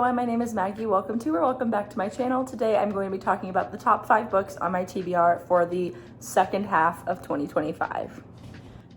everyone, my name is Maggie. Welcome back to my channel. Today I'm going to be talking about the top 5 books on my TBR for the second half of 2025.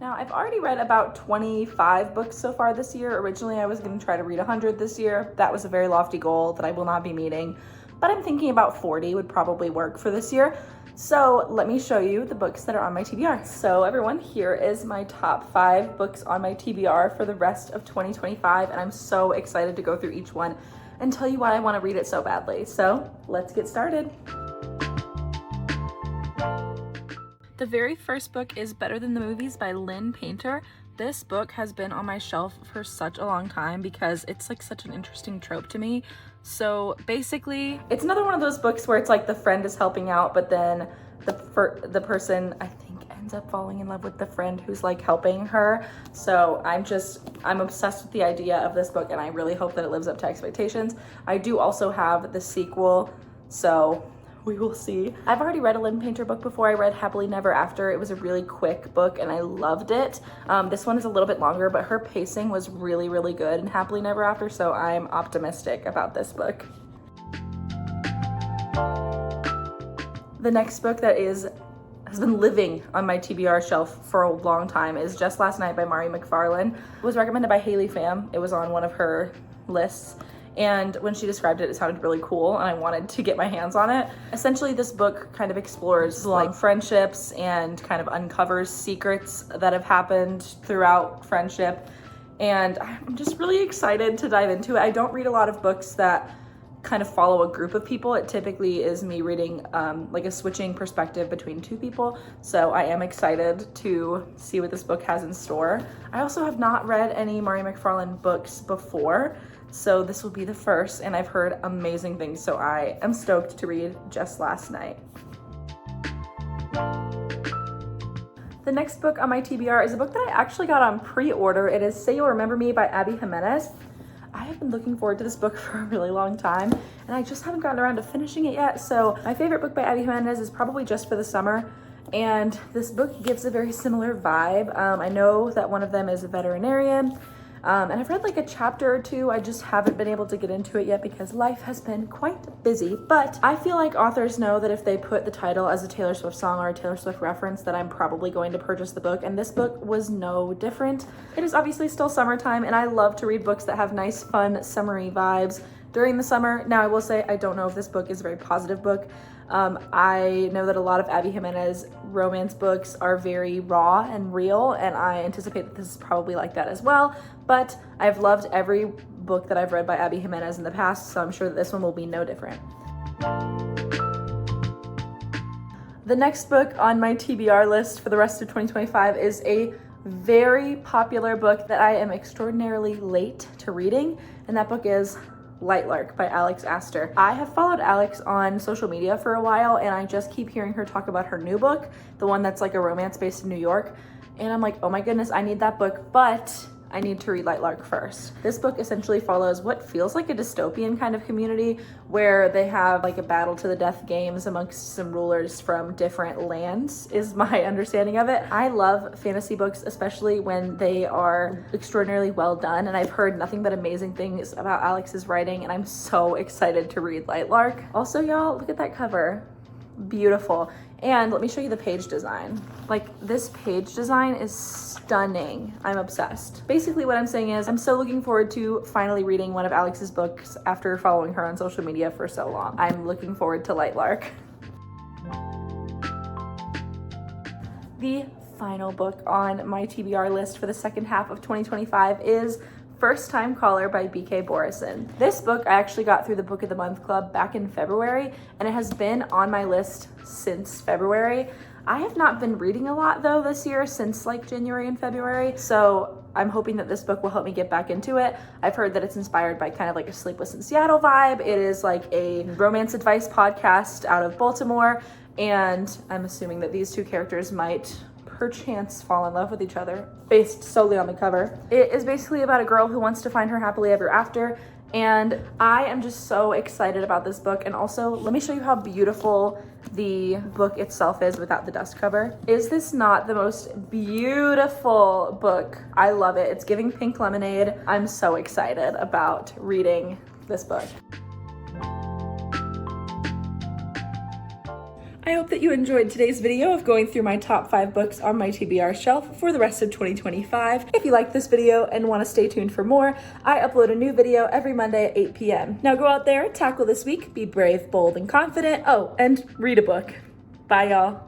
Now, I've already read about 25 books so far this year. Originally, I was going to try to read 100 this year. That was a very lofty goal that I will not be meeting, but I'm thinking about 40 would probably work for this year. So let me show you the books that are on my TBR. So everyone, here is my top 5 books on my TBR for the rest of 2025, and I'm so excited to go through each one and tell you why I want to read it so badly. So let's get started. The very first book is Better Than the Movies by Lynn Painter. This book has been on my shelf for such a long time because it's like such an interesting trope to me. So basically, it's another one of those books where it's like the friend is helping out, but then the person, I think, ends up falling in love with the friend who's like helping her. So I'm obsessed with the idea of this book, and I really hope that it lives up to expectations. I do also have the sequel, so we will see. I've already read a Lynn Painter book before. I read Happily Never After. It was a really quick book and I loved it. This one is a little bit longer, but her pacing was really, really good in Happily Never After, so I'm optimistic about this book. The next book that has been living on my TBR shelf for a long time is Just Last Night by Mari McFarlane. It was recommended by Haley Pham. It was on one of her lists. And when she described it, it sounded really cool and I wanted to get my hands on it. Essentially, this book kind of explores like friendships and kind of uncovers secrets that have happened throughout friendship. And I'm just really excited to dive into it. I don't read a lot of books that kind of follow a group of people. It typically is me reading like a switching perspective between two people. So I am excited to see what this book has in store. I also have not read any Mari McFarlane books before, so this will be the first, and I've heard amazing things, so I am stoked to read Just Last Night. The next book on my TBR is a book that I actually got on pre-order. It is Say You'll Remember Me by Abby Jimenez. I have been looking forward to this book for a really long time, and I just haven't gotten around to finishing it yet. So my favorite book by Abby Jimenez is probably Just for the Summer, and this book gives a very similar vibe. I know that one of them is a veterinarian, and I've read like a chapter or two. I just haven't been able to get into it yet because life has been quite busy. But I feel like authors know that if they put the title as a Taylor Swift song or a Taylor Swift reference, that I'm probably going to purchase the book. And this book was no different. It is obviously still summertime, and I love to read books that have nice, fun, summery vibes during the summer. Now, I will say I don't know if this book is a very positive book. I know that a lot of Abby Jimenez romance books are very raw and real, and I anticipate that this is probably like that as well. But I've loved every book that I've read by Abby Jimenez in the past, so I'm sure that this one will be no different. The next book on my TBR list for the rest of 2025 is a very popular book that I am extraordinarily late to reading, and that book is Lightlark by Alex Astor. I have followed Alex on social media for a while, and I just keep hearing her talk about her new book, the one that's like a romance based in New York, and I'm like, oh my goodness, I need that book, but I need to read Lightlark first. This book essentially follows what feels like a dystopian kind of community where they have like a battle to the death games amongst some rulers from different lands, is my understanding of it. I love fantasy books, especially when they are extraordinarily well done, and I've heard nothing but amazing things about Alex's writing, and I'm so excited to read Lightlark. Also, y'all, look at that cover. Beautiful. And let me show you the page design. Like, this page design is stunning. I'm obsessed. Basically what I'm saying is I'm so looking forward to finally reading one of Alex's books after following her on social media for so long. I'm looking forward to Lightlark. The final book on my TBR list for the second half of 2025 is First Time Caller by B.K. Borison. This book I actually got through the Book of the Month Club back in February, and it has been on my list since February. I have not been reading a lot though this year since like January and February, so I'm hoping that this book will help me get back into it. I've heard that it's inspired by kind of like a Sleepless in Seattle vibe. It is like a romance advice podcast out of Baltimore, and I'm assuming that these two characters might perchance fall in love with each other based solely on the cover. It is basically about a girl who wants to find her happily ever after, and I am just so excited about this book. And also, let me show you how beautiful the book itself is without the dust cover. Is this not the most beautiful book? I love it. It's giving pink lemonade. I'm so excited about reading this book. I hope that you enjoyed today's video of going through my top 5 books on my TBR shelf for the rest of 2025. If you liked this video and want to stay tuned for more, I upload a new video every Monday at 8 p.m. Now go out there, tackle this week, be brave, bold, and confident. Oh, and read a book. Bye, y'all.